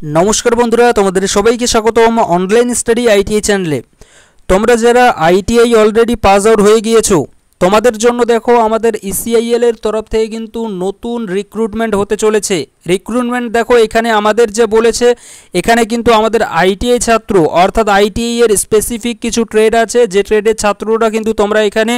नमस्कार बंधुरा तुम्हारे सबाइके स्वागतम ऑनलाइन स्टाडी आईटीआई चैनले। তোমরা যারা আইটিআই অলরেডি পাস আউট হয়ে গিয়েছো তোমাদের জন্য দেখো আমাদের ইসিআইএল এর তরফ থেকে কিন্তু নতুন রিক্রুটমেন্ট হতে চলেছে। রিক্রুটমেন্ট দেখো এখানে আমাদের যে বলেছে এখানে কিন্তু আমাদের আইটিআই ছাত্র অর্থাৎ আইটিআই এর স্পেসিফিক কিছু ট্রেড আছে যে ট্রেডের ছাত্ররা কিন্তু তোমরা এখানে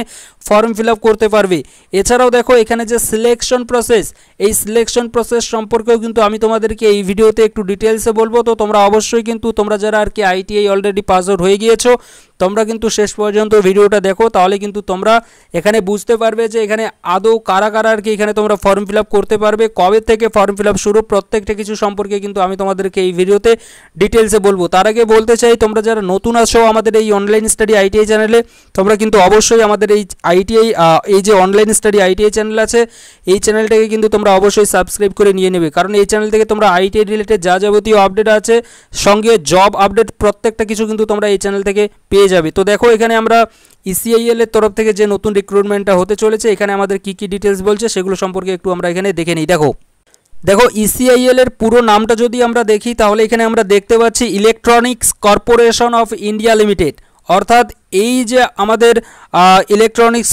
ফর্ম ফিল আপ করতে পারবে। এছাড়াও দেখো এখানে যে সিলেকশন প্রসেস এই সিলেকশন প্রসেস সম্পর্কেও কিন্তু আমি তোমাদেরকে এই ভিডিওতে একটু ডিটেইলসে বলবো। তো তোমরা অবশ্যই কিন্তু তোমরা যারা আর কি আইটিআই অলরেডি পাস আউট হয়ে গিয়েছো তোমরা কিন্তু শেষ পর্যন্ত ভিডিওটা দেখো, তাহলে কিন্তু তোমরা এখানে বুঝতে পারবে যে এখানে আদৌ কারা কারা আর কি এখানে তোমরা ফর্ম ফিল আপ করতে পারবে, কবে থেকে ফর্ম ফিল আপ শুরু, প্রত্যেকটা কিছু সম্পর্কে কিন্তু আমি তোমাদেরকে এই ভিডিওতে ডিটেইলসে বলবো। তার আগে বলতে চাই তোমরা যারা নতুন আছো আমাদের এই অনলাইন স্টাডি আইটিআই চ্যানেলে তোমরা কিন্তু অবশ্যই আমাদের এই আইটিআই এই যে অনলাইন স্টাডি আইটিআই চ্যানেল আছে এই চ্যানেলটাকে কিন্তু তোমরা অবশ্যই সাবস্ক্রাইব করে নিয়ে নেবে, কারণ এই চ্যানেল থেকে তোমরা আইটিআই রিলেটেড যা যাবতীয় আপডেট আছে সঙ্গে জব আপডেট প্রত্যেকটা কিছু কিন্তু তোমরা এই চ্যানেল থেকে পেয়ে যাবে। তো দেখো এখানে আমরা ইসিআইএল এর তরফ থেকে যে নতুন রিক্রুটমেন্টটা হতে চলেছে এখানে আমাদের কি কি ডিটেইলস বলছে সেগুলো সম্পর্কে একটু আমরা এখানে দেখে নিই। দেখো ইসিআইএল এর পুরো নামটা যদি আমরা দেখি তাহলে এখানে আমরা দেখতে পাচ্ছি electronics corporation of India limited, অর্থাৎ এই যে আমাদের electronics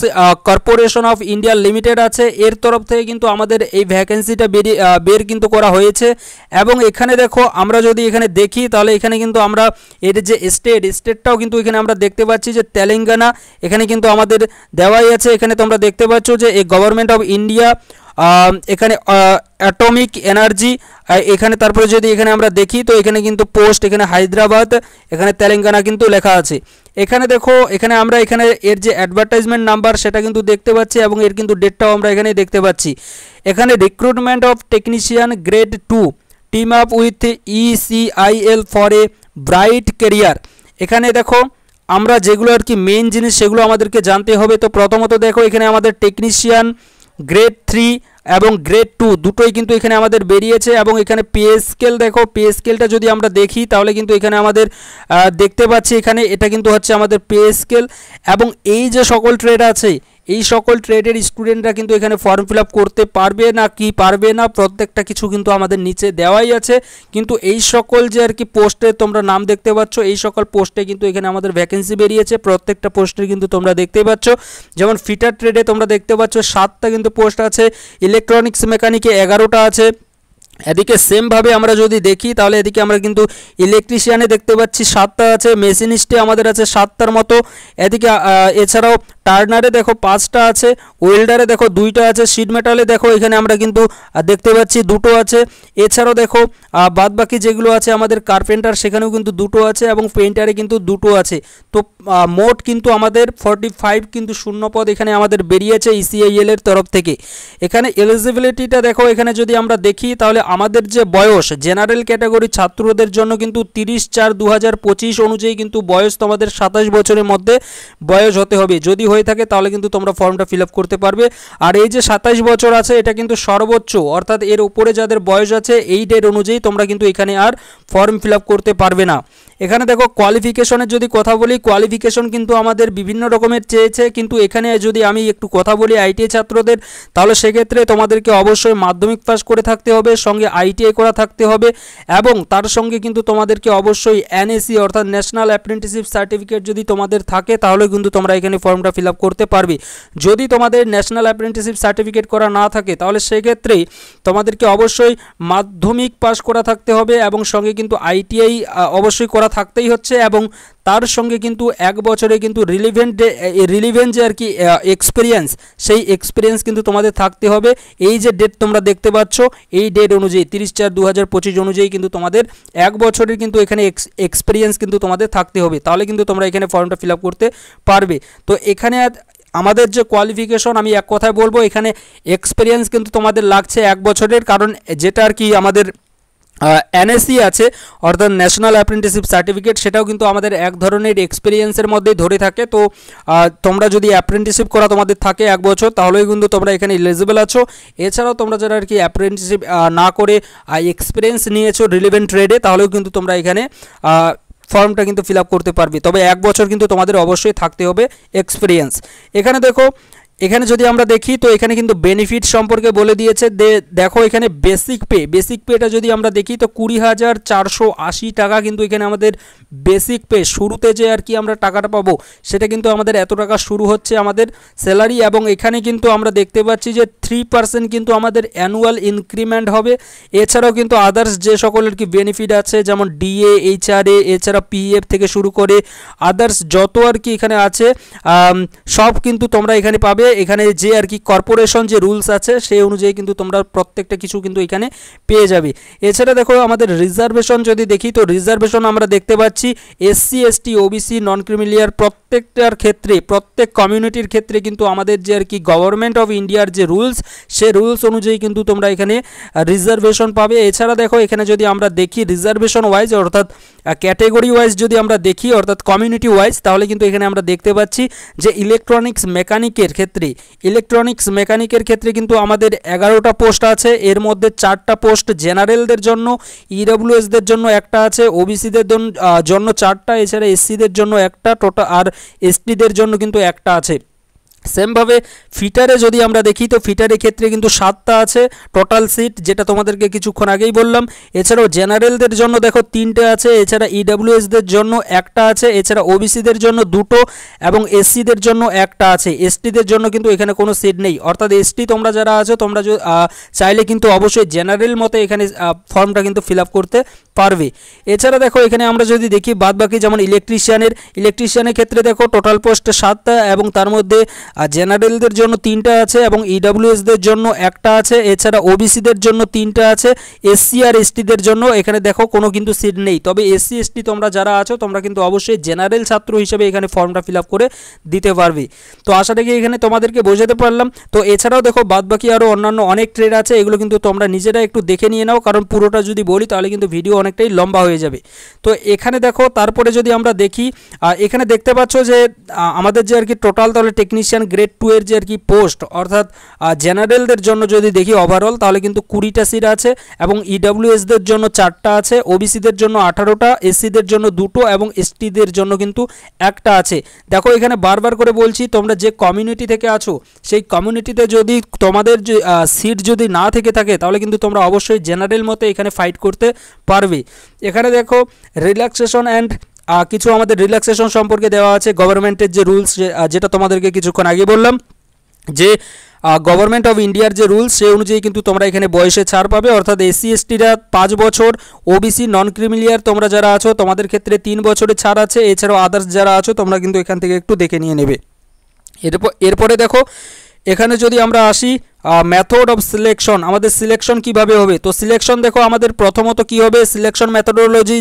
corporation of India limited আছে এর তরফ থেকে কিন্তু আমাদের এই ভ্যাকেন্সিটা বের কিন্তু করা হয়েছে। এবং এখানে দেখো আমরা যদি এখানে দেখি তাহলে এখানে কিন্তু আমরা এর যে স্টেটটাও কিন্তু এখানে আমরা দেখতে পাচ্ছি যে তেলেঙ্গানা এখানে কিন্তু আমাদের দেওয়াই আছে। এখানে তোমরা দেখতে পাচ্ছ যে এই গভর্নমেন্ট অফ ইন্ডিয়া এখানে অ্যাটমিক এনার্জি এখানে, তারপরে যদি এখানে আমরা দেখি তো এখানে কিন্তু পোস্ট এখানে হায়দ্রাবাদ এখানে তেলেঙ্গানা কিন্তু লেখা আছে। এখানে দেখো এখানে আমরা এখানে এর যে অ্যাডভার্টাইজমেন্ট নাম্বার সেটা কিন্তু দেখতে পাচ্ছি এবং এর কিন্তু ডেটটাও আমরা এখানে দেখতে পাচ্ছি। এখানে recruitment of technician grade 2 team up with ECIL for a bright career. এখানে দেখো আমরা যেগুলো আর কি মেইন জিনিস সেগুলো আমাদেরকে জানতে হবে। তো প্রথমত দেখো এখানে আমাদের টেকনিশিয়ান গ্রেড 3 এবং গ্রেড 2 দুটোই কিন্তু এখানে আমাদের বেরিয়েছে এবং এখানে পে স্কেল দেখো পে স্কেলটা যদি আমরা দেখি তাহলে কিন্তু এখানে আমাদের দেখতে পাচ্ছি এখানে এটা কিন্তু হচ্ছে আমাদের পে স্কেল। এবং এই যে সকল ট্রেড আছে এই সকল ট্রেডের স্টুডেন্টরা কিন্তু এখানে ফর্ম ফিল আপ করতে পারবে না কি পারবে না প্রত্যেকটা কিছু কিন্তু আমাদের নিচে দেওয়াই আছে। কিন্তু এই সকল যে আর কি পোস্টে তোমরা নাম দেখতে পাচ্ছ এই সকল পোস্টে কিন্তু এখানে আমাদের ভ্যাকেন্সি বেরিয়েছে, প্রত্যেকটা পোস্টে কিন্তু তোমরা দেখতেই পাচ্ছ। যেমন ফিটার ট্রেডে তোমরা দেখতে পাচ্ছ 7টা কিন্তু পোস্ট আছে, ইলেকট্রনিক্স মেকানিকে 11টা আছে। এদিকে সেমভাবে আমরা যদি দেখি তাহলে এদিকে আমরা কিন্তু ইলেকট্রিশিয়ানে দেখতে পাচ্ছি 7টা আছে, মেশিনিস্টে আমাদের আছে 7টার মতো। এদিকে এছাড়াও টার্নারে দেখো 5টা আছে, ওয়েল্ডারে দেখো 2টা আছে, শিট মেটালে দেখো এখানে আমরা কিন্তু দেখতে পাচ্ছি 2টো আছে। এছাড়াও দেখো বাদবাকি যেগুলো আছে আমাদের কার্পেন্টার সেখানেও কিন্তু 2টো আছে এবং পেইন্টারে কিন্তু 2টো আছে। তো মোট কিন্তু আমাদের 45 কিন্তু শূন্যপদ এখানে আমাদের বেরিয়েছে ইসিআইএল এর তরফ থেকে। এখানে এলিজিবিলিটিটা দেখো এখানে যদি আমরা দেখি তাহলে আমাদের যে বয়স জেনারেল ক্যাটাগরি ছাত্রদের জন্য কিন্তু 30/4/2025 অনুযায়ী কিন্তু বয়স তোমাদের 27 বছরের মধ্যে বয়স হতে হবে। যদি হয়ে থাকে তাহলে কিন্তু তোমরা ফর্মটা ফিল আপ করতে পারবে। আর এই যে 27 বছর আছে এটা কিন্তু সর্বোচ্চ, অর্থাৎ এর উপরে যাদের বয়স আছে এই ডেট অনুযায়ী তোমরা কিন্তু এখানে আর ফর্ম ফিল আপ করতে পারবে না। এখানে দেখো কোয়ালিফিকেশনের যদি কথা বলি কোয়ালিফিকেশন কিন্তু আমাদের বিভিন্ন রকমের চেয়েছে, কিন্তু এখানে যদি আমি একটু কথা বলি আইটিআই ছাত্রদের তাহলে সেক্ষেত্রে তোমাদেরকে অবশ্যই মাধ্যমিক পাস করে থাকতে হবে, সঙ্গে আইটিআই করা থাকতে হবে এবং তার সঙ্গে কিন্তু তোমাদেরকে অবশ্যই এনএসি অর্থাৎ ন্যাশনাল অ্যাপ্রেন্টিসশিপ সার্টিফিকেট যদি তোমাদের থাকে তাহলে কিন্তু তোমরা এখানে ফর্মটা ফিল আপ করতে পারবে। যদি তোমাদের ন্যাশনাল অ্যাপ্রেন্টিসশিপ সার্টিফিকেট করা না থাকে তাহলে সেক্ষেত্রেই তোমাদেরকে অবশ্যই মাধ্যমিক পাস করা থাকতে হবে এবং সঙ্গে কিন্তু আইটিআই অবশ্যই করা থাকতেই হচ্ছে এবং তার সঙ্গে কিন্তু 1 বছরে কিন্তু রিলিভেন্ট যে আর কি এক্সপিরিয়েন্স সেই এক্সপিরিয়েন্স কিন্তু তোমাদের থাকতে হবে। এই যে ডেট তোমরা দেখতে পাচ্ছ এই ডেট অনুযায়ী 30/4/2025 অনুযায়ী কিন্তু তোমাদের 1 বছরের কিন্তু এখানে এক্সপিরিয়েন্স কিন্তু তোমাদের থাকতে হবে, তাহলে কিন্তু তোমরা এখানে ফর্মটা ফিল আপ করতে পারবে। তো এখানে আমাদের যে কোয়ালিফিকেশন আমি এক কথায় বলবো এখানে এক্সপিরিয়েন্স কিন্তু তোমাদের লাগছে 1 বছরের, কারণ যেটা আর কি আমাদের এনএসসি আছে অর্থাৎ ন্যাশনাল অ্যাপ্রেন্টিসশিপ সার্টিফিকেট সেটাও কিন্তু আমাদের এক ধরনের এক্সপিরিয়েন্সের মধ্যেই ধরে থাকে। তো তোমরা যদি অ্যাপ্রেন্টিসশিপ করা তোমাদের থাকে 1 বছর তাহলেই কিন্তু তোমরা এখানে এলিজিবল আছো। এছাড়াও তোমরা যারা আর কি অ্যাপ্রেন্টিসশিপ না করে এক্সপিরিয়েন্স নিয়েছো রিলেভেন্ট ট্রেডে তাহলেও কিন্তু তোমরা এখানে ফর্মটা কিন্তু ফিল আপ করতে পারবে। তবে 1 বছর কিন্তু তোমাদের অবশ্যই থাকতে হবে এক্সপিরিয়েন্স। এখানে দেখো এখানে যদি আমরা দেখি তো এখানে কিন্তু বেনিফিট সম্পর্কে বলে দিয়েছে। দেখো এখানে বেসিক পেটা যদি আমরা দেখি তো 20,480 টাকা কিন্তু এখানে আমাদের বেসিক পে, শুরুতে যে আর কি আমরা টাকাটা পাবো সেটা কিন্তু আমাদের এত টাকা শুরু হচ্ছে আমাদের স্যালারি। এবং এখানে কিন্তু আমরা দেখতে পাচ্ছি যে 3% কিন্তু আমাদের অ্যানুয়াল ইনক্রিমেন্ট হবে। এছাড়াও কিন্তু আদার্স যে সকলের কি বেনিফিট আছে যেমন ডিএ, এইচআরএ, এছাড়া পিএফ থেকে শুরু করে আদার্স যত আর কি এখানে আছে সব কিন্তু তোমরা এখানে পাবে। এখানে যে আর কি কর্পোরেশন যে রুলস আছে সেই অনুযায়ী কিন্তু তোমরা প্রত্যেকটা কিছু কিন্তু এখানে পেয়ে যাবে। এছাড়া দেখো আমাদের রিজার্ভেশন যদি দেখি তো রিজার্ভেশন আমরা দেখতে পাচ্ছি এসসি, এসটি, ওবিসি, নন ক্রিমিলিয়ার প্রত্যেকটার ক্ষেত্রে, প্রত্যেক কমিউনিটির ক্ষেত্রে কিন্তু আমাদের যে আর কি গভর্নমেন্ট অফ ইন্ডিয়ার যে রুলস সে রুলস অনুযায়ী কিন্তু তোমরা এখানে রিজার্ভেশন পাবে। এছাড়া দেখো এখানে যদি আমরা দেখি রিজার্ভেশন ওয়াইজ অর্থাৎ ক্যাটেগরি ওয়াইজ যদি আমরা দেখি অর্থাৎ কমিউনিটি ওয়াইজ, তাহলে কিন্তু এখানে আমরা দেখতে পাচ্ছি যে ইলেকট্রনিক্স মেকানিকের ক্ষেত্রে কিন্তু আমাদের 11টা পোস্ট আছে। এর মধ্যে 4টা পোস্ট জেনারেলদের জন্য, ইডব্লিউএসদের জন্য একটা আছে, ওবিসিদের জন্য 4টা, এছাড়া এসসিদের জন্য একটা টোটাল, আর এসটিদের জন্য কিন্তু একটা আছে। সেমভাবে ফিটারে যদি আমরা দেখি তো ফিটারের ক্ষেত্রে কিন্তু 7টা আছে টোটাল সিট, যেটা তোমাদেরকে কিছুক্ষণ আগেই বললাম। এছাড়াও জেনারেলদের জন্য দেখো 3টে আছে, এছাড়া ইডব্লিউএসদের জন্য একটা আছে, এছাড়া ওবিসিদের জন্য 2টো এবং এসসিদের জন্য একটা আছে। এসটিদের জন্য কিন্তু এখানে কোনো সিট নেই, অর্থাৎ এসটি তোমরা যারা আছো তোমরা চাইলে কিন্তু অবশ্যই জেনারেল মতে এখানে ফর্মটা কিন্তু ফিল আপ করতে পারবে। এছাড়া দেখো এখানে আমরা যদি দেখি বাদবাকি যেমন ইলেকট্রিশিয়ানের ক্ষেত্রে দেখো টোটাল পোস্ট 7টা এবং তার মধ্যে জেনারেলদের জন্য 3টা আছে এবং ইডব্লিউএসদের জন্য একটা আছে, এছাড়া ওবিসিদের জন্য 3টা আছে, এসসি আর এসটিদের জন্য এখানে দেখো কোনো কিন্তু সিট নেই। তবে এসসি এসটি তোমরা যারা আছো তোমরা কিন্তু অবশ্যই জেনারেল ছাত্র হিসেবে এখানে ফর্মটা ফিল আপ করে দিতে পারবে। তো আশা করি এখানে তোমাদেরকে বোঝাতে পারলাম। তো এছাড়াও দেখো বাদবাকি আরও অন্যান্য অনেক ট্রেড আছে, এগুলো কিন্তু তোমরা নিজেরা একটু দেখে নিয়ে নাও, কারণ পুরোটা যদি বলি তাহলে কিন্তু ভিডিও অনেকটাই লম্বা হয়ে যাবে। তো এখানে দেখো তারপরে যদি আমরা দেখি এখানে দেখতে পাচ্ছ যে আমাদের যে আর কি টোটাল তাহলে টেকনিশিয়ান গ্রেড 2 এর যে আর কি পোস্ট অর্থাৎ জেনারেলদের জন্য যদি দেখি ওভারঅল তাহলে কিন্তু 20টা সিট আছে এবং ইডব্লিউএসদের জন্য 4টা আছে, ওবিসিদের জন্য 18টা, এসসিদের জন্য 2টো এবং এসটিদের জন্য কিন্তু একটা আছে। দেখো এখানে বারবার করে বলছি তোমরা যে কমিউনিটি থেকে আছো সেই কমিউনিটিতে যদি তোমাদের যে সিট যদি না থেকে থাকে তাহলে কিন্তু তোমরা অবশ্যই জেনারেল মতে এখানে ফাইট করতে পারবে। এখানে দেখো রিল্যাক্সেশন অ্যান্ড কিছু আমাদের রিল্যাক্সেশন সম্পর্কে দেওয়া আছে, গভর্নমেন্টের যে রুলস যেটা তোমাদেরকে কিছুক্ষণ আগে বললাম যে গভর্নমেন্ট অফ ইন্ডিয়ার যে রুলস সেই অনুযায়ী কিন্তু তোমরা এখানে বয়সে ছাড় পাবে, অর্থাৎ এসসি এসটিরা 5 বছর, ওবিসি নন ক্রিমিলিয়ার তোমরা যারা আছো তোমাদের ক্ষেত্রে 3 বছরের ছাড় আছে। এছাড়াও আদার্স যারা আছো তোমরা কিন্তু এখান থেকে একটু দেখে নিয়ে নেবে। এরপরে দেখো এখানে যদি আমরা আসি মেথড অফ সিলেকশন, আমাদের সিলেকশন কিভাবে হবে। তো সিলেকশন দেখো আমাদের প্রথমত কি হবে, সিলেকশন মেথডোলজি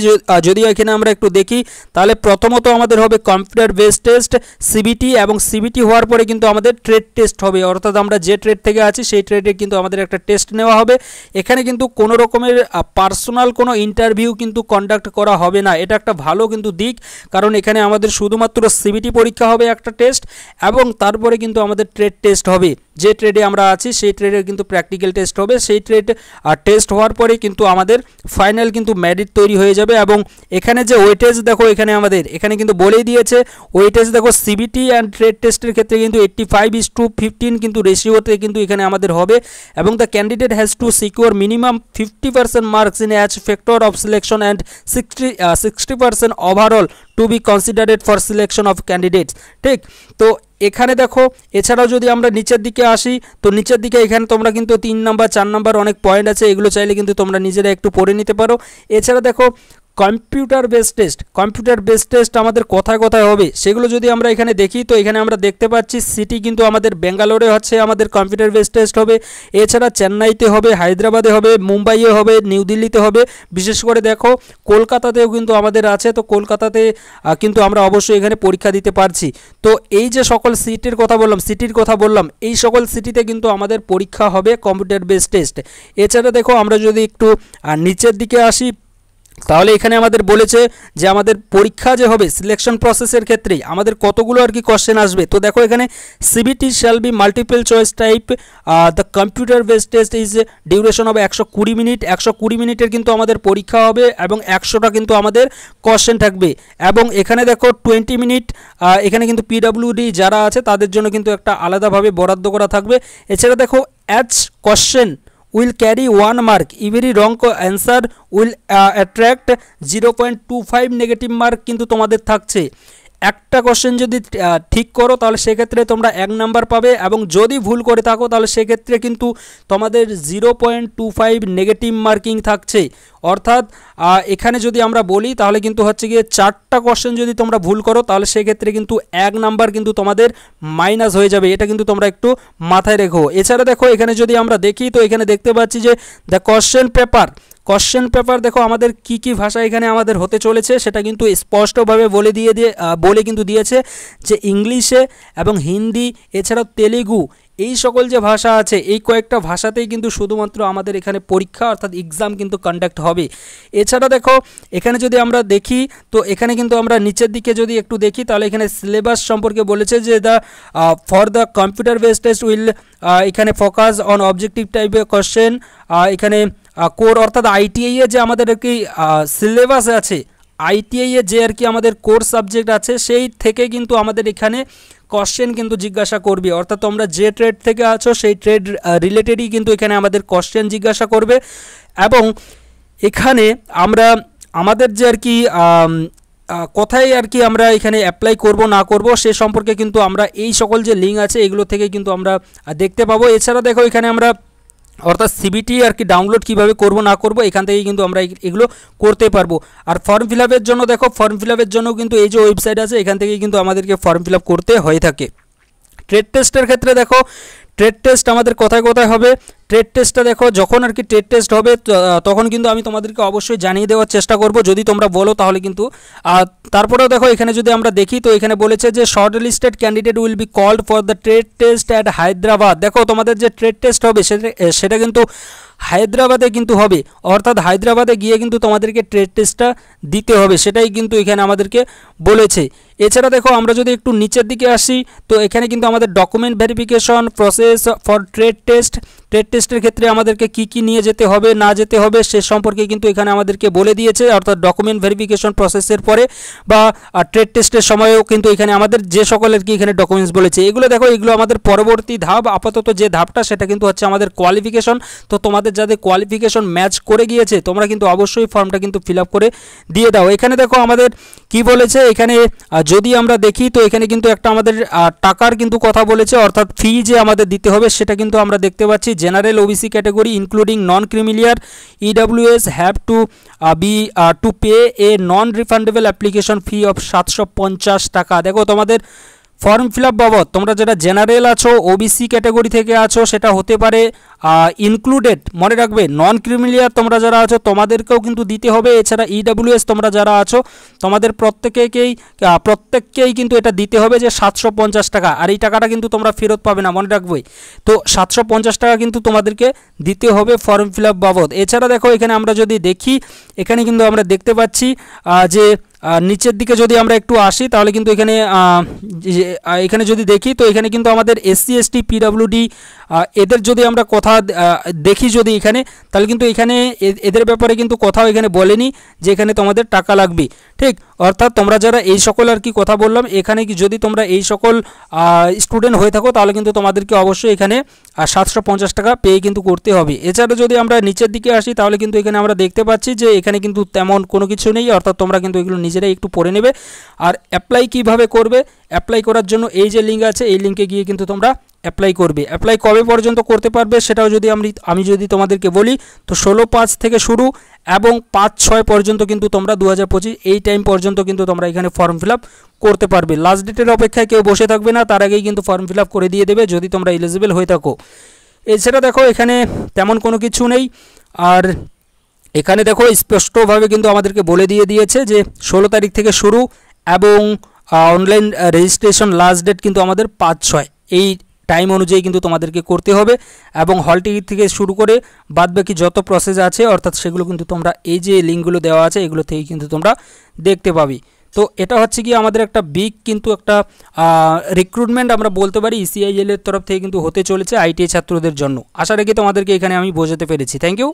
যদি এখানে আমরা একটু দেখি তাহলে প্রথমত আমাদের হবে কম্পিউটার বেস টেস্ট সিবিটি, এবং সিবিটি হওয়ার পরে কিন্তু আমাদের ট্রেড টেস্ট হবে, অর্থাৎ আমরা যে ট্রেড থেকে আছি সেই ট্রেডে কিন্তু আমাদের একটা টেস্ট নেওয়া হবে। এখানে কিন্তু কোনো রকমের পার্সোনাল কোনো ইন্টারভিউ কিন্তু কন্ডাক্ট করা হবে না, এটা একটা ভালো কিন্তু দিক, কারণ এখানে আমাদের শুধুমাত্র সিবিটি পরীক্ষা হবে একটা টেস্ট, এবং তারপরে কিন্তু আমাদের ট্রেড টেস্ট হবে। যে ট্রেডে আমরা আছি সেই ট্রেডের কিন্তু প্র্যাকটিক্যাল টেস্ট হবে, সেই ট্রেড টেস্ট হওয়ার পরে কিন্তু আমাদের ফাইনাল কিন্তু মেরিট তৈরি হয়ে যাবে। এবং এখানে যে ওয়েটেজ দেখো এখানে কিন্তু বলেই দিয়েছে ওয়েটেজ দেখো সিবিটি অ্যান্ড ট্রেড টেস্টের ক্ষেত্রে কিন্তু 85:15 কিন্তু রেশিওতে কিন্তু এখানে আমাদের হবে, এবং the candidate has to secure minimum 50% marks in as factor of selection and 60% overall to be considered for selection of candidates. ঠিক, তো এখানে দেখো এছাড়াও যদি আমরা নিচের দিকে আসি তো নিচের দিকে এখানে তোমরা কিন্তু 3 নাম্বার 4 নাম্বার অনেক পয়েন্ট আছে, এগুলো চাইলে কিন্তু তোমরা নিজেরা একটু পড়ে নিতে পারো। এছাড়া দেখো কম্পিউটার বেস টেস্ট আমাদের কোথায় কোথায় হবে সেগুলো যদি আমরা এখানে দেখি তো এখানে আমরা দেখতে পাচ্ছি সিটি কিন্তু আমাদের বেঙ্গালোরে হচ্ছে আমাদের কম্পিউটার বেস টেস্ট হবে, এছাড়া চেন্নাইতে হবে, হায়দ্রাবাদে হবে, মুম্বাইয়ে হবে, নিউ দিল্লিতে হবে, বিশেষ করে দেখো কলকাতাতেও কিন্তু আমাদের আছে। তো কলকাতাতে কিন্তু আমরা অবশ্যই এখানে পরীক্ষা দিতে পারছি। তো এই যে সকল সিটির কথা বললাম এই সকল সিটিতে কিন্তু আমাদের পরীক্ষা হবে কম্পিউটার বেস টেস্ট। এছাড়া দেখো আমরা যদি একটু নিচের দিকে আসি তাহলে এখানে আমাদের বলেছে যে আমাদের পরীক্ষা যে হবে সিলেকশন প্রসেসের ক্ষেত্রে আমাদের কতগুলো আর কি কোশ্চেন আসবে। তো দেখো এখানে CBT shall be multiple choice type, the computer based test is duration হবে 120 মিনিট। 120 মিনিটের কিন্তু আমাদের পরীক্ষা হবে এবং 100টা কিন্তু আমাদের কোশ্চেন থাকবে। এবং এখানে দেখো 20 মিনিট এখানে কিন্তু পিডব্লিউডি যারা আছে তাদের জন্য কিন্তু একটা আলাদাভাবে বরাদ্দ করা থাকবে। এছাড়া দেখো as question will carry 1 mark, every wrong answer will attract 0.25 negative mark কিন্তু তোমাদের থাকছে। একটা কোশ্চেন যদি ঠিক করো তাহলে সেক্ষেত্রে তোমরা 1 নাম্বার পাবে এবং যদি ভুল করে থাকো তাহলে সেক্ষেত্রে কিন্তু তোমাদের 0.25 নেগেটিভ মার্কিং থাকছে। অর্থাৎ এখানে যদি আমরা বলি তাহলে কিন্তু হচ্ছে গিয়ে 4টা কোশ্চেন যদি তোমরা ভুল করো তাহলে সেক্ষেত্রে কিন্তু 1 নাম্বার কিন্তু তোমাদের মাইনাস হয়ে যাবে, এটা কিন্তু তোমরা একটু মাথায় রেখো। এছাড়া দেখো এখানে যদি আমরা দেখি তো এখানে দেখতে পাচ্ছি যে দ্য কোশ্চেন পেপার দেখো আমাদের কি ভাষা এখানে আমাদের হতে চলেছে সেটা কিন্তু স্পষ্টভাবে বলে কিন্তু দিয়েছে যে ইংলিশে এবং হিন্দি এছাড়াও তেলেগু এই সকল যে ভাষা আছে এই কয়েকটা ভাষাতেই কিন্তু শুধুমাত্র আমাদের এখানে পরীক্ষা অর্থাৎ এক্সাম কিন্তু কন্ডাক্ট হবে। এছাড়া দেখো এখানে যদি আমরা দেখি তো এখানে কিন্তু আমরা নিচের দিকে যদি একটু দেখি তাহলে এখানে সিলেবাস সম্পর্কে বলেছে যে for the computer based test will এখানে ফোকাস অন অবজেক্টিভ টাইপের কোশ্চেন। এখানে কোর অর্থাৎ আইটিআই এর যে আমাদের আর কি সিলেবাস আছে, আইটিআই এর যে আর কি আমাদের কোর সাবজেক্ট আছে সেই থেকে কিন্তু আমাদের এখানে কোশ্চেন কিন্তু জিজ্ঞাসা করবে। অর্থাৎ তোমরা যে ট্রেড থেকে আছো সেই ট্রেড রিলেটেডই কিন্তু এখানে আমাদের কোশ্চেন জিজ্ঞাসা করবে। এবং এখানে আমরা আমাদের যে আর কি কোথায় আর কি আমরা এখানে অ্যাপ্লাই করব না করব সে সম্পর্কে কিন্তু আমরা এই সকল যে লিঙ্ক আছে এগুলো থেকে কিন্তু আমরা দেখতে পাবো। এছাড়া দেখো এখানে আমরা অর্থাৎ সিবিটি আর কি ডাউনলোড কীভাবে করব না করব এখান থেকেই কিন্তু আমরা এগুলো করতে পারবো। আর ফর্ম ফিল আপের জন্য দেখো ফর্ম ফিল আপের জন্য কিন্তু এই যে ওয়েবসাইট আছে এখান থেকেই কিন্তু আমাদেরকে ফর্ম ফিল আপ করতে হয়ে থাকে। ট্রেড টেস্টের ক্ষেত্রে দেখো ট্রেড টেস্ট আমাদের কোথায় কোথায় হবে। ট্রেড টেস্টটা দেখো যখন আর কি ট্রেড টেস্ট হবে তখন কিন্তু আমি তোমাদেরকে অবশ্যই জানিয়ে দেওয়ার চেষ্টা করব যদি তোমরা বলো তাহলে কিন্তু। তারপরেও দেখো এখানে যদি আমরা দেখি তো এখানে বলেছে যে short listed candidate will be called for the trade test at Hyderabad. দেখো তোমাদের যে ট্রেড টেস্ট হবে সেটা কিন্তু হায়দ্রাবাদে কিন্তু হবে, অর্থাৎ হায়দ্রাবাদে গিয়ে কিন্তু তোমাদেরকে ট্রেড টেস্টটা দিতে হবে, সেটাই কিন্তু এখানে আমাদেরকে বলেছে। এছাড়া দেখো আমরা যদি একটু নিচের দিকে আসি তো এখানে কিন্তু আমাদের document verification process for trade টেস্টের ক্ষেত্রে আমাদেরকে কি নিয়ে যেতে হবে না যেতে হবে সে সম্পর্কে কিন্তু এখানে আমাদেরকে বলে দিয়েছে। অর্থাৎ ডকুমেন্ট ভেরিফিকেশন প্রসেসের পরে বা ট্রেড টেস্টের সময়ও কিন্তু এখানে আমাদের যে সকলের কি এখানে ডকুমেন্টস বলেছে এগুলো দেখো এগুলো আমাদের পরবর্তী ধাপ। আপাতত যে ধাপটা সেটা কিন্তু হচ্ছে আমাদের কোয়ালিফিকেশন। তো তোমাদের যাদের কোয়ালিফিকেশন ম্যাচ করে গিয়েছে তোমরা কিন্তু অবশ্যই ফর্মটা কিন্তু ফিল আপ করে দিয়ে দাও। এখানে দেখো আমাদের কি বলেছে, এখানে যদি আমরা দেখি তো এখানে কিন্তু একটা আমাদের টাকার কিন্তু কথা বলেছে, অর্থাৎ ফি যে আমাদের দিতে হবে সেটা কিন্তু আমরা দেখতে পাচ্ছি। General OBC category including non creamy layer EWS have to pay A non refundable application fee of 750 টাকা। দেখো তোমাদের ফর্ম ফিল আপ বাবদ তোমরা যারা জেনারেল আছো ওবিসি ক্যাটাগরি থেকে আছো সেটা হতে পারে ইনক্লুডেড, মনে রাখবে নন ক্রিমিলিয়ার তোমরা যারা আছো তোমাদেরকেও কিন্তু দিতে হবে। এছাড়া ইডব্লিউএস তোমরা যারা আছো তোমাদের প্রত্যেককেই কিন্তু এটা দিতে হবে যে 750 টাকা। আর এই টাকাটা কিন্তু তোমরা ফেরত পাবে না, মনে রাখবে। তো 750 টাকা কিন্তু তোমাদেরকে দিতে হবে ফর্ম ফিল আপ বাবদ। এছাড়া দেখো এখানে আমরা যদি দেখি এখানে কিন্তু আমরা দেখতে পাচ্ছি যে নিচের দিকে যদি আমরা একটু আসি তাহলে কিন্তু এখানে যদি দেখি তো এখানে কিন্তু আমাদের এসসি এসটি পিডব্লিউডি এদের যদি আমরা কথা দেখি যদি এখানে তাহলে কিন্তু এখানে এদের ব্যাপারে কিন্তু কোথাও এখানে বলেনি যে এখানে তোমাদের টাকা লাগবে, ঠিক। অর্থাৎ তোমরা যারা এই সকল আর কি কথা বললাম এখানে কি যদি তোমরা এই সকল স্টুডেন্ট হয়ে থাকো তাহলে কিন্তু তোমাদেরকে অবশ্যই এখানে 750 টাকা পে কিন্তু করতে হবে। এছাড়া যদি আমরা নিচের দিকে আসি তাহলে কিন্তু এখানে আমরা দেখতে পাচ্ছি যে এখানে কিন্তু তেমন কোনো কিছু নেই, অর্থাৎ তোমরা কিন্তু এগুলো নিজেরাই একটু পড়ে নেবে। আর অ্যাপ্লাই কিভাবে করবে, অ্যাপ্লাই করার জন্য এই যে লিঙ্ক আছে এই লিঙ্কে গিয়ে কিন্তু তোমরা অ্যাপ্লাই করবে। অ্যাপ্লাই কবে পর্যন্ত করতে পারবে সেটাও যদি আমি যদি তোমাদেরকে বলি তো 16/5 থেকে শুরু এবং 5/6 পর্যন্ত কিন্তু তোমরা 2025 এই টাইম পর্যন্ত কিন্তু তোমরা এখানে ফর্ম ফিল আপ করতে পারবে। লাস্ট ডেটের অপেক্ষায় কেউ বসে থাকবে না, তার আগেই কিন্তু ফর্ম ফিল আপ করে দিয়ে দেবে যদি তোমরা এলিজিবল হয়ে থাকো। এছাড়া দেখো এখানে তেমন কোনো কিছু নেই। আর এখানে দেখো স্পষ্টভাবে কিন্তু আমাদেরকে বলে দিয়েছে যে 16 তারিখ থেকে শুরু এবং অনলাইন রেজিস্ট্রেশন লাস্ট ডেট কিন্তু আমাদের 5/6 টাইম অনুযায়ী কিন্তু তোমাদেরকে করতে হবে এবং হল টিকিট থেকে শুরু করে বাদবাকি যত প্রসেস আছে অর্থাৎ সেগুলো কিন্তু তোমরা এই যে লিঙ্কগুলো দেওয়া আছে এগুলো থেকে কিন্তু তোমরা দেখতে পাবে। তো এটা হচ্ছে কি আমাদের একটা বিগ কিন্তু একটা রিক্রুটমেন্ট আমরা বলতে পারি ECIL এর তরফ থেকে কিন্তু হতে চলেছে ITI ছাত্রদের জন্য। আশা রাখি তোমাদেরকে এখানে আমি বোঝাতে পেরেছি। Thank you.